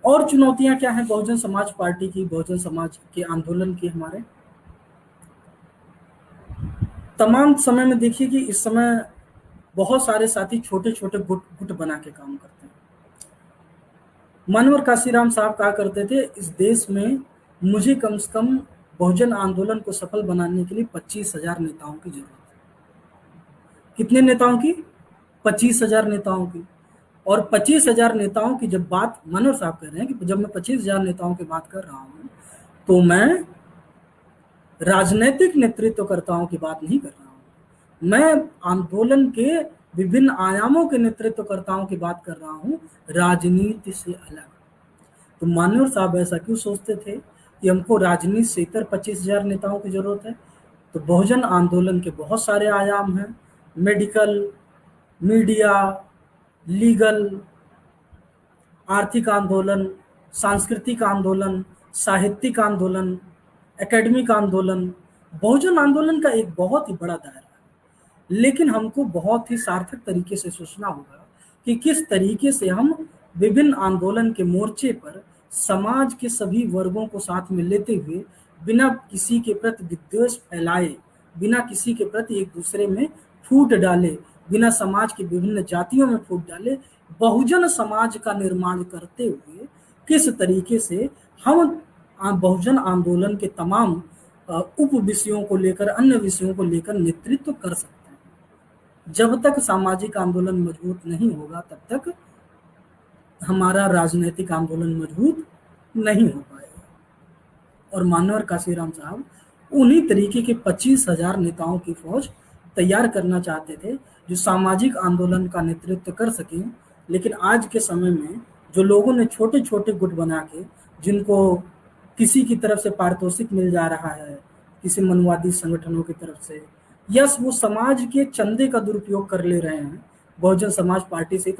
और चुनौतियां क्या है बहुजन समाज पार्टी की, बहुजन समाज के आंदोलन की? हमारे तमाम समय में देखिए कि इस समय बहुत सारे साथी छोटे छोटे गुट गुट बना के काम करते हैं। मनोहर काशीराम साहब कहा करते थे, इस देश में मुझे कम से कम बहुजन आंदोलन को सफल बनाने के लिए 25,000 नेताओं की जरूरत है। कितने नेताओं की? 25,000 नेताओं की। और 25,000 नेताओं की जब बात मनोहर साहब कह रहे हैं कि जब मैं 25,000 नेताओं की बात कर रहा हूं, तो मैं राजनीतिक नेतृत्वकर्ताओं की बात नहीं कर रहा हूं, मैं आंदोलन के विभिन्न आयामों के नेतृत्वकर्ताओं की बात कर रहा हूं, राजनीति से अलग। तो मनोहर साहब ऐसा क्यों सोचते थे कि हमको राजनीति से इतर 25,000 नेताओं की जरूरत है? तो बहुजन आंदोलन के बहुत सारे आयाम हैं, मेडिकल, मीडिया, लीगल, आर्थिक आंदोलन, सांस्कृतिक आंदोलन, साहित्यिक आंदोलन, एकेडमिक आंदोलन। बहुजन आंदोलन का एक बहुत ही बड़ा दायरा है, लेकिन हमको बहुत ही सार्थक तरीके से सोचना होगा कि किस तरीके से हम विभिन्न आंदोलन के मोर्चे पर समाज के सभी वर्गों को साथ में लेते हुए, बिना किसी के प्रति विद्वेष फैलाए, बिना किसी के प्रति एक दूसरे में फूट डाले, बिना समाज की विभिन्न जातियों में फूट डाले, बहुजन समाज का निर्माण करते हुए किस तरीके से हम बहुजन आंदोलन के तमाम उप विषयों को लेकर, अन्य विषयों को लेकर नेतृत्व कर सकते हैं। जब तक सामाजिक आंदोलन मजबूत नहीं होगा, तब तक हमारा राजनीतिक आंदोलन मजबूत नहीं हो पाएगा। और मनोहर काशीराम साहब उन्हीं तरीके के 25,000 नेताओं की फौज तैयार करना चाहते थे जो सामाजिक आंदोलन का नेतृत्व कर सकें। लेकिन आज के समय में जो लोगों ने छोटे छोटे गुट बना के, जिनको किसी की तरफ से पारितोषिक मिल जा रहा है, किसी मनवादी संगठनों की तरफ से, या वो समाज के चंदे का दुरुपयोग कर ले रहे हैं बहुजन समाज पार्टी से,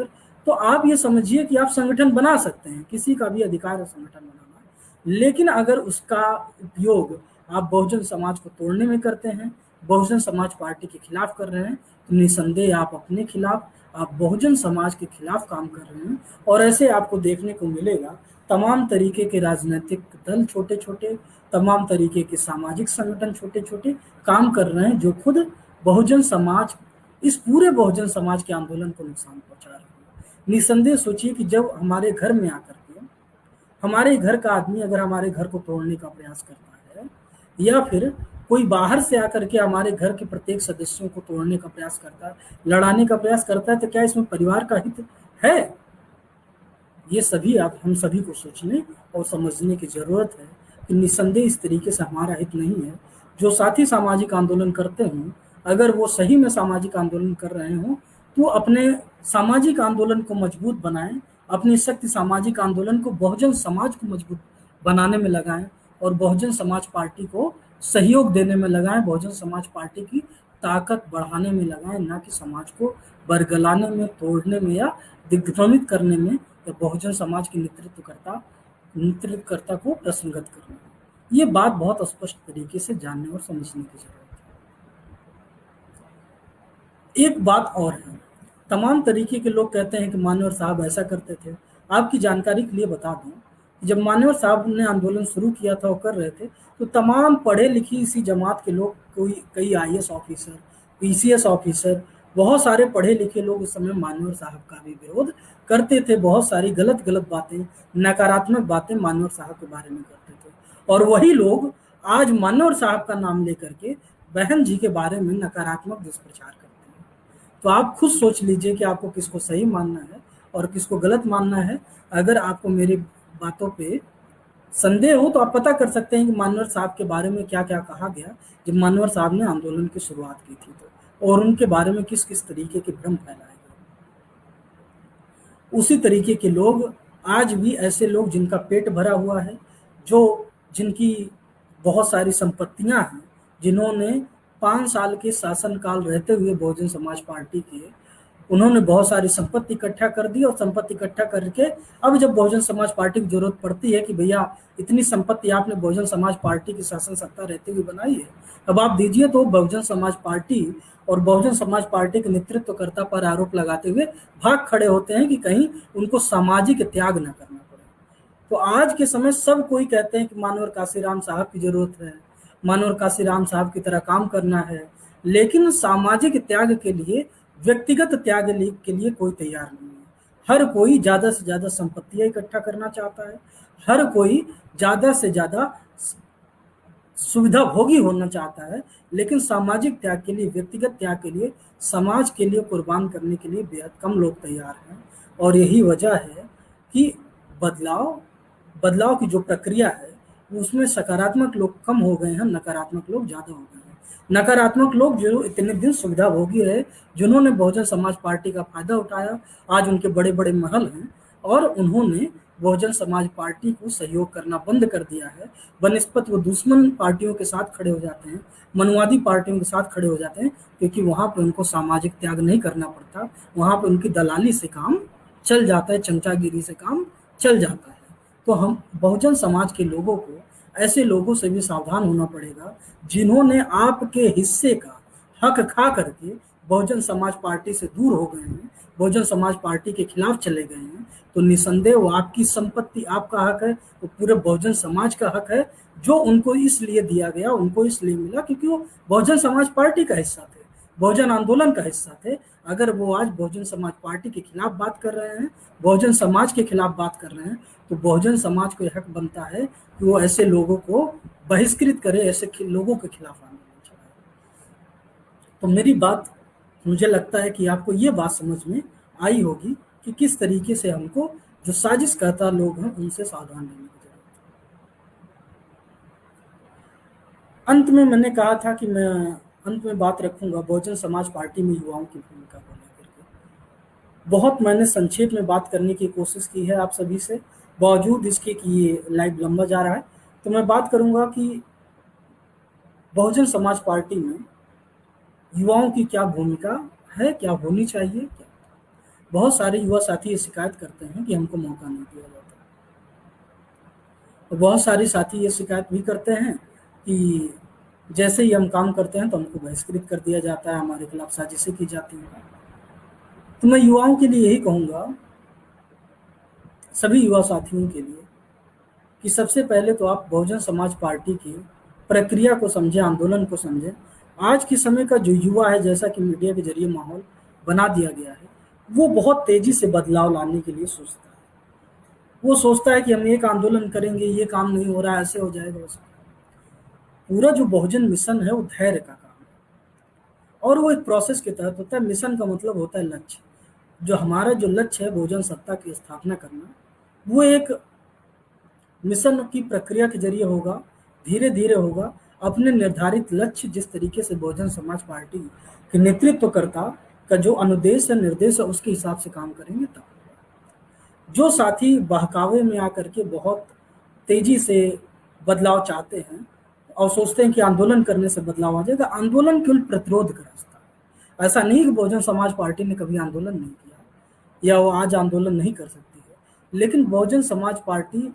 तो आप ये समझिए कि आप संगठन बना सकते हैं, किसी का भी अधिकार है संगठन बनाना, लेकिन अगर उसका उपयोग आप बहुजन समाज को तोड़ने में करते हैं, बहुजन समाज पार्टी के खिलाफ कर रहे हैं, तो निसंदेह आप अपने खिलाफ, आप बहुजन समाज के खिलाफ काम कर रहे हैं। और ऐसे आपको देखने को मिलेगा तमाम तरीके के राजनीतिक दल छोटे छोटे, तमाम तरीके के सामाजिक संगठन छोटे छोटे काम कर रहे हैं, जो खुद बहुजन समाज, इस पूरे बहुजन समाज के आंदोलन को नुकसान पहुंचा रहे हैं। निसंदेह सोचिए कि जब हमारे घर में आकर के हमारे घर का आदमी अगर हमारे घर को तोड़ने का प्रयास करता है, या फिर कोई बाहर से आकर के हमारे घर के प्रत्येक सदस्यों को तोड़ने का प्रयास करता है, लड़ाने का प्रयास करता है, तो क्या इसमें परिवार का हित है? ये सभी आप हम सभी को सोचने और समझने की जरूरत है कि निसंदेह इस तरीके से हमारा हित नहीं है। जो साथी सामाजिक आंदोलन करते हों, अगर वो सही में सामाजिक आंदोलन कर रहे हों, तो अपने सामाजिक आंदोलन को मजबूत बनाएं, अपनी शक्ति सामाजिक आंदोलन को बहुजन समाज को मजबूत बनाने में लगाएं और बहुजन समाज पार्टी को सहयोग देने में लगाएं, बहुजन समाज पार्टी की ताकत बढ़ाने में लगाएं, ना कि समाज को बरगलाने में, तोड़ने में या दिग्भ्रमित करने में, या बहुजन समाज के नेतृत्वकर्ता को प्रसंगत करने में। ये बात बहुत स्पष्ट तरीके से जानने और समझने की जरूरत है। एक बात और है, तमाम तरीके के लोग कहते हैं कि मान्यवर साहब ऐसा करते थे। आपकी जानकारी के लिए बता दूं, जब मान्यवर साहब ने आंदोलन शुरू किया था और कर रहे थे, तो तमाम पढ़े लिखी इसी जमात के लोग, कई आईएएस ऑफिसर, पीसीएस ऑफिसर, बहुत सारे पढ़े लिखे लोग उस समय मान्यवर साहब का भी विरोध करते थे। बहुत सारी गलत गलत बातें, नकारात्मक बातें मान्यवर साहब के बारे में करते थे, और वही लोग आज मान्यवर साहब का नाम लेकर के बहन जी के बारे में नकारात्मक दुष्प्रचार करते हैं। तो आप खुद सोच लीजिए कि आपको किसको सही मानना है और किसको गलत मानना है। अगर आपको मेरी बातों पे संदेह हो तो आप पता कर सकते हैं कि मान्यवर साहब के बारे में क्या क्या कहा गया जब मान्यवर साहब ने आंदोलन की शुरुआत की थी, तो और उनके बारे में किस किस तरीके के भ्रम फैलाए गए। उसी तरीके के लोग आज भी, ऐसे लोग जिनका पेट भरा हुआ है, जिनकी बहुत सारी संपत्तियां हैं, जिन्होंने 5 साल के शासनकाल रहते हुए बहुजन समाज पार्टी के, उन्होंने बहुत सारी संपत्ति इकट्ठा कर दी, और संपत्ति इकट्ठा करके अब जब बहुजन समाज पार्टी की जरूरत पड़ती है कि भैया इतनी संपत्ति आपने बहुजन समाज पार्टी की शासन सत्ता रहते हुए बनाई है, अब आप दीजिए, तो बहुजन समाज पार्टी और बहुजन समाज पार्टी के नेतृत्वकर्ता पर आरोप लगाते हुए भाग खड़े होते हैं कि कहीं उनको सामाजिक त्याग न करना पड़े। तो आज के समय सब कोई कहते हैं कि मानवर काशीराम साहब की जरूरत है, मानवर काशीराम साहब की तरह काम करना है, लेकिन सामाजिक त्याग के लिए, व्यक्तिगत त्याग के लिए कोई तैयार नहीं है। हर कोई ज्यादा से ज्यादा संपत्तियां इकट्ठा करना चाहता है, हर कोई ज्यादा से ज्यादा सुविधा भोगी होना चाहता है, लेकिन सामाजिक त्याग के लिए, व्यक्तिगत त्याग के लिए, समाज के लिए कुर्बान करने के लिए बेहद कम लोग तैयार हैं। और यही वजह है कि बदलाव की जो प्रक्रिया है उसमें सकारात्मक लोग कम हो गए हैं, नकारात्मक लोग ज्यादा हो गए हैं। नकारात्मक लोग जो इतने दिन सुविधा भोगी है, जिन्होंने बहुजन समाज पार्टी का फायदा उठाया, आज उनके बड़े बड़े महल हैं और उन्होंने बहुजन समाज पार्टी को सहयोग करना बंद कर दिया है। बनस्पत वो दुश्मन पार्टियों के साथ खड़े हो जाते हैं, मनवादी पार्टियों के साथ खड़े हो जाते हैं, क्योंकि वहां पर उनको सामाजिक त्याग नहीं करना पड़ता, वहां पर उनकी दलाली से काम चल जाता है, चमचागिरी से काम चल जाता है। तो हम बहुजन समाज के लोगों को ऐसे लोगों से भी सावधान होना पड़ेगा, जिन्होंने आपके हिस्से का हक खा करके बहुजन समाज पार्टी से दूर हो गए हैं, बहुजन समाज पार्टी के खिलाफ चले गए हैं। तो निसंदेह वो आपकी संपत्ति, आपका हक है, वो पूरे बहुजन समाज का हक है, जो उनको इसलिए दिया गया, उनको इसलिए मिला क्योंकि वो बहुजन समाज पार्टी का हिस्सा थे, बहुजन आंदोलन का हिस्सा थे। अगर वो आज बहुजन समाज पार्टी के खिलाफ बात कर रहे हैं, बहुजन समाज के खिलाफ बात कर रहे हैं, तो बहुजन समाज को हक बनता है कि वो ऐसे लोगों को बहिष्कृत करे, ऐसे लोगों के खिलाफ आंदोलन चलाए। तो मेरी बात, मुझे लगता है कि आपको ये बात समझ में आई होगी कि किस तरीके से हमको जो साजिश करता लोग हैं उनसे सावधान रहने की जरूरत है। अंत में मैंने कहा था कि मैं अंत में बात रखूंगा बहुजन समाज पार्टी में युवाओं की भूमिका को लेकर के। बहुत मैंने संक्षेप में बात करने की कोशिश की है आप सभी से, बावजूद इसके कि ये लाइव लंबा जा रहा है। तो मैं बात करूंगा कि बहुजन समाज पार्टी में युवाओं की क्या भूमिका है, क्या होनी चाहिए। क्या बहुत सारे युवा साथी ये शिकायत करते हैं कि हमको मौका नहीं दिया जाता, तो बहुत सारे साथी ये शिकायत भी करते हैं कि जैसे ही हम काम करते हैं तो हमको बहिष्कृत कर दिया जाता है, हमारे खिलाफ साजिशें की जाती हैं। तो मैं युवाओं के लिए यही कहूँगा, सभी युवा साथियों के लिए, कि सबसे पहले तो आप बहुजन समाज पार्टी की प्रक्रिया को समझें, आंदोलन को समझें। आज के समय का जो युवा है, जैसा कि मीडिया के जरिए माहौल बना दिया गया है, वो बहुत तेजी से बदलाव लाने के लिए सोचता है। वो सोचता है कि हम एक आंदोलन करेंगे, ये काम नहीं हो रहा है, ऐसे हो जाएगा, वैसे। पूरा जो बहुजन मिशन है वो धैर्य का काम है, और वो एक प्रोसेस के तहत होता है। मिशन का मतलब होता है लक्ष्य। जो हमारा जो लक्ष्य है बहुजन सत्ता की स्थापना करना, वो एक मिशन की प्रक्रिया के जरिए होगा, धीरे धीरे होगा। अपने निर्धारित लक्ष्य जिस तरीके से बहुजन समाज पार्टी के नेतृत्वकर्ता का जो अनुदेश है, निर्देश है, उसके हिसाब से काम करेंगे तब। जो साथी बहकावे में आकर के बहुत तेजी से बदलाव चाहते हैं और सोचते हैं कि आंदोलन करने से बदलाव आ जाएगा, आंदोलन केवल प्रतिरोध का रास्ता है। ऐसा नहीं कि बहुजन समाज पार्टी ने कभी आंदोलन नहीं किया या वो आज आंदोलन नहीं कर सकती है, लेकिन बहुजन समाज पार्टी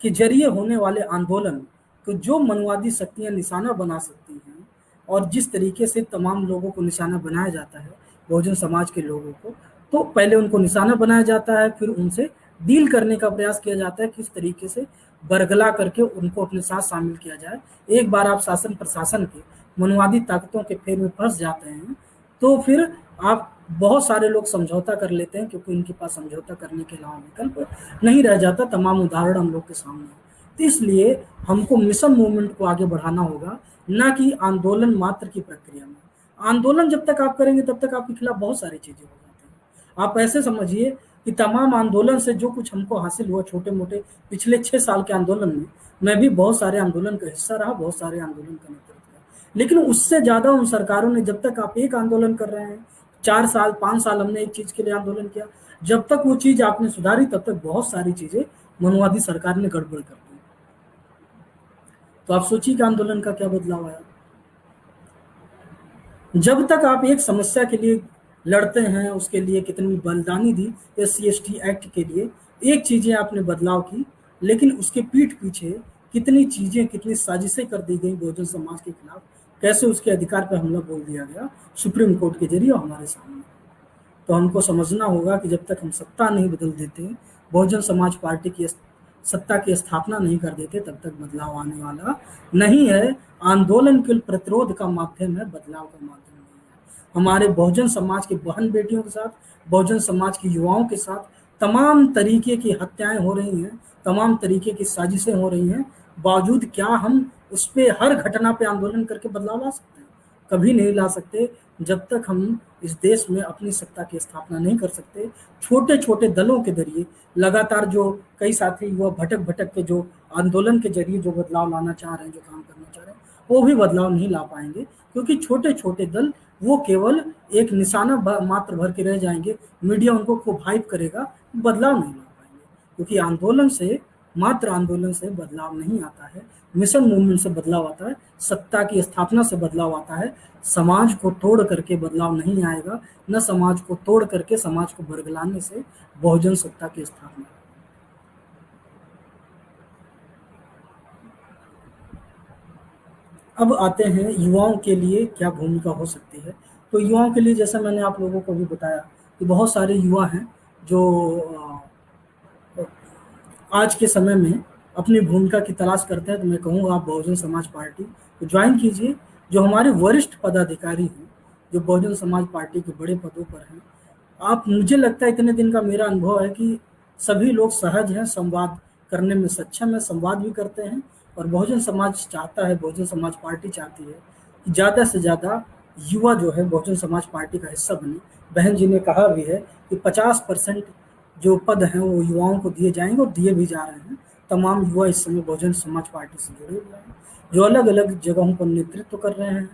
के जरिए होने वाले आंदोलन को जो मनवादी शक्तियां निशाना बना सकती हैं, और जिस तरीके से तमाम लोगों को निशाना बनाया जाता है, बहुजन समाज के लोगों को, तो पहले उनको निशाना बनाया जाता है, फिर उनसे डील करने का प्रयास किया जाता है, किस तरीके से बरगला करके उनको अपने साथ शामिल किया जाए। एक बार आप शासन प्रशासन के मनवादी ताकतों के फेर में फंस जाते हैं, तो फिर आप बहुत सारे लोग समझौता कर लेते हैं, क्योंकि उनके पास समझौता करने के अलावा विकल्प नहीं रह जाता। तमाम उदाहरण हम लोग के सामने हैं। तो इसलिए हमको मिशन मूवमेंट को आगे बढ़ाना होगा, ना कि आंदोलन मात्र की प्रक्रिया में। आंदोलन जब तक आप करेंगे तब तक आपके खिलाफ बहुत सारी चीजें हो जाती हैं। आप ऐसे समझिए कि तमाम आंदोलन से जो कुछ हमको हासिल हुआ, छोटे मोटे पिछले 6 साल के आंदोलन में, मैं भी बहुत सारे आंदोलन का हिस्सा रहा, बहुत सारे आंदोलन का नेतृत्व किया, लेकिन उससे ज्यादा उन सरकारों ने, जब तक आप एक आंदोलन कर रहे हैं, 4 साल 5 साल हमने एक चीज के लिए आंदोलन किया, जब तक वो चीज आपने सुधारी तब तक बहुत सारी चीजें मनवादी सरकार ने गड़बड़ कर दी। तो आप सोचिए कि आंदोलन का क्या बदलाव आया। जब तक आप एक समस्या के लिए लड़ते हैं, उसके लिए कितनी बलिदानी दी, SC/ST एक्ट के लिए एक चीजें आपने बदलाव की, लेकिन उसके पीठ पीछे कितनी चीजें, कितनी साजिशें कर दी गई बहुजन समाज के खिलाफ, कैसे उसके अधिकार पर हमला बोल दिया गया सुप्रीम कोर्ट के जरिए हमारे सामने। तो हमको समझना होगा कि जब तक हम सत्ता नहीं बदल देते, बहुजन समाज पार्टी की सत्ता की स्थापना नहीं कर देते, तब तक बदलाव आने वाला नहीं है। आंदोलन केवल प्रतिरोध का माध्यम है, बदलाव का माध्यम नहीं है। हमारे बहुजन समाज के बहन बेटियों के साथ, बहुजन समाज के युवाओं के साथ तमाम तरीके की हत्याएं हो रही हैं, तमाम तरीके की साजिशें हो रही हैं। बावजूद क्या हम उस पर हर घटना पे आंदोलन करके बदलाव ला सकते हैं? कभी नहीं ला सकते, जब तक हम इस देश में अपनी सत्ता की स्थापना नहीं कर सकते। छोटे छोटे दलों के जरिए लगातार जो कई साथी युवा भटक भटक के जो आंदोलन के जरिए जो बदलाव लाना चाह रहे हैं, जो काम करना चाह रहे हैं, वो भी बदलाव नहीं ला पाएंगे, क्योंकि छोटे छोटे दल वो केवल एक निशाना मात्र भर के रह जाएंगे। मीडिया उनको खूब हाइप करेगा, बदलाव नहीं ला पाएंगे, क्योंकि आंदोलन से, मात्र आंदोलन से बदलाव नहीं आता है। मिशन मूवमेंट से बदलाव आता है, सत्ता की स्थापना से बदलाव आता है। समाज को तोड़ करके बदलाव नहीं आएगा, न समाज को तोड़ करके समाज को बरगलाने से बहुजन सत्ता की स्थापना। अब आते हैं युवाओं के लिए क्या भूमिका हो सकती है। तो युवाओं के लिए, जैसा मैंने आप लोगों को भी बताया कि बहुत सारे युवा हैं जो आज के समय में अपनी भूमिका की तलाश करते हैं। तो मैं कहूँगा आप बहुजन समाज पार्टी को ज्वाइन कीजिए। जो हमारे वरिष्ठ पदाधिकारी हैं, जो बहुजन समाज पार्टी के बड़े पदों पर हैं, आप, मुझे लगता है इतने दिन का मेरा अनुभव है कि सभी लोग सहज हैं, संवाद करने में सक्षम है, संवाद भी करते हैं। और बहुजन समाज चाहता है, बहुजन समाज पार्टी चाहती है कि ज़्यादा से ज़्यादा युवा जो है बहुजन समाज पार्टी का हिस्सा बने। बहन जी ने कहा भी है कि 50% जो पद हैं वो युवाओं को दिए जाएंगे, और दिए भी जा रहे हैं। तमाम युवा इस समय बहुजन समाज पार्टी से जुड़े हुए हैं, जो अलग अलग जगहों पर नेतृत्व कर रहे हैं,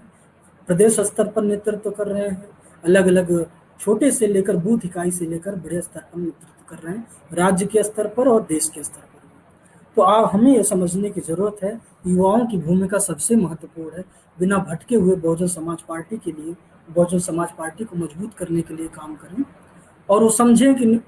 प्रदेश स्तर पर नेतृत्व कर रहे हैं, अलग अलग छोटे से लेकर बूथ इकाई से लेकर बड़े स्तर पर नेतृत्व कर रहे हैं, राज्य के स्तर पर और देश के स्तर पर भी। तो हमें यह समझने की जरूरत है, युवाओं की भूमिका सबसे महत्वपूर्ण है। बिना भटके हुए बहुजन समाज पार्टी के लिए, बहुजन समाज पार्टी को मजबूत करने के लिए काम करें, और वो समझें कि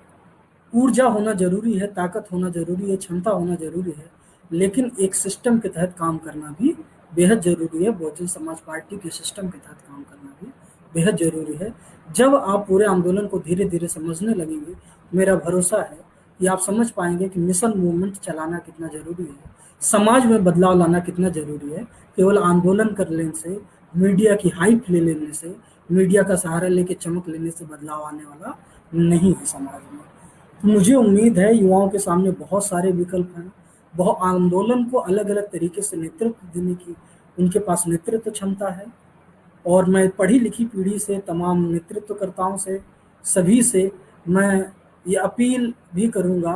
ऊर्जा होना जरूरी है, ताकत होना जरूरी है, क्षमता होना जरूरी है, लेकिन एक सिस्टम के तहत काम करना भी बेहद जरूरी है। बहुजन समाज पार्टी के सिस्टम के तहत काम करना भी बेहद जरूरी है। जब आप पूरे आंदोलन को धीरे धीरे समझने लगेंगे, मेरा भरोसा है कि आप समझ पाएंगे कि मिशन मूवमेंट चलाना कितना जरूरी है, समाज में बदलाव लाना कितना जरूरी है। केवल आंदोलन कर लेने से, मीडिया की हाइप ले लेने से, मीडिया का सहारा लेके चमक लेने से बदलाव आने वाला नहीं है समाज में। तो मुझे उम्मीद है युवाओं के सामने बहुत सारे विकल्प हैं, बहुत आंदोलन को अलग अलग तरीके से नेतृत्व देने की उनके पास नेतृत्व क्षमता है। और मैं पढ़ी लिखी पीढ़ी से, तमाम नेतृत्वकर्ताओं से, सभी से मैं ये अपील भी करूंगा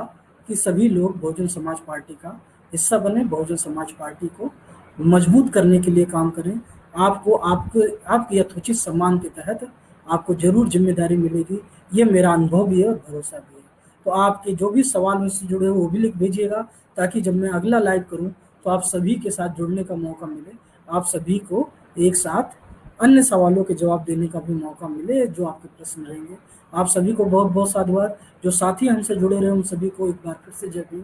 कि सभी लोग बहुजन समाज पार्टी का हिस्सा बने, बहुजन समाज पार्टी को मजबूत करने के लिए काम करें। आपको आपके यथोचित सम्मान के तहत आपको जरूर जिम्मेदारी मिलेगी, ये मेरा अनुभव भी है और भरोसा भी है। तो आपके जो भी सवाल उससे जुड़े हो वो भी लिख भेजिएगा, ताकि जब मैं अगला लाइव करूं तो आप सभी के साथ जुड़ने का मौका मिले, आप सभी को एक साथ अन्य सवालों के जवाब देने का भी मौका मिले जो आपके प्रश्न रहेंगे। आप सभी को बहुत बहुत साधुवाद। जो साथी हमसे जुड़े रहे उन सभी को एक बार फिर से जय भीम।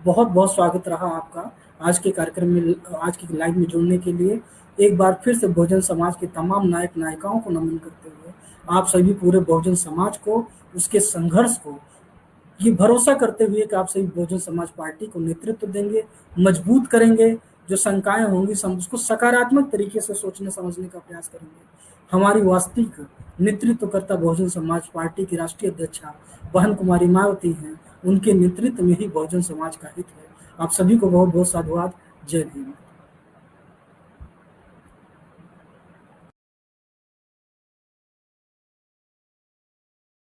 बहुत बहुत स्वागत रहा आपका आज के कार्यक्रम में, आज की लाइव में जुड़ने के लिए। एक बार फिर से बहुजन समाज के तमाम नायक नायिकाओं को नमन करते हुए आप सभी पूरे बहुजन समाज को, उसके संघर्ष को ये भरोसा करते हुए कि आप सभी बहुजन समाज पार्टी को नेतृत्व देंगे, मजबूत करेंगे, जो शंकाएं होंगी उसको सकारात्मक तरीके से सोचने समझने का प्रयास करेंगे। हमारी वास्तविक नेतृत्वकर्ता बहुजन समाज पार्टी की राष्ट्रीय अध्यक्षा बहन कुमारी मायावती हैं, उनके नेतृत्व में ही बहुजन समाज का हित है। आप सभी को बहुत बहुत साधुवाद। जय भीम।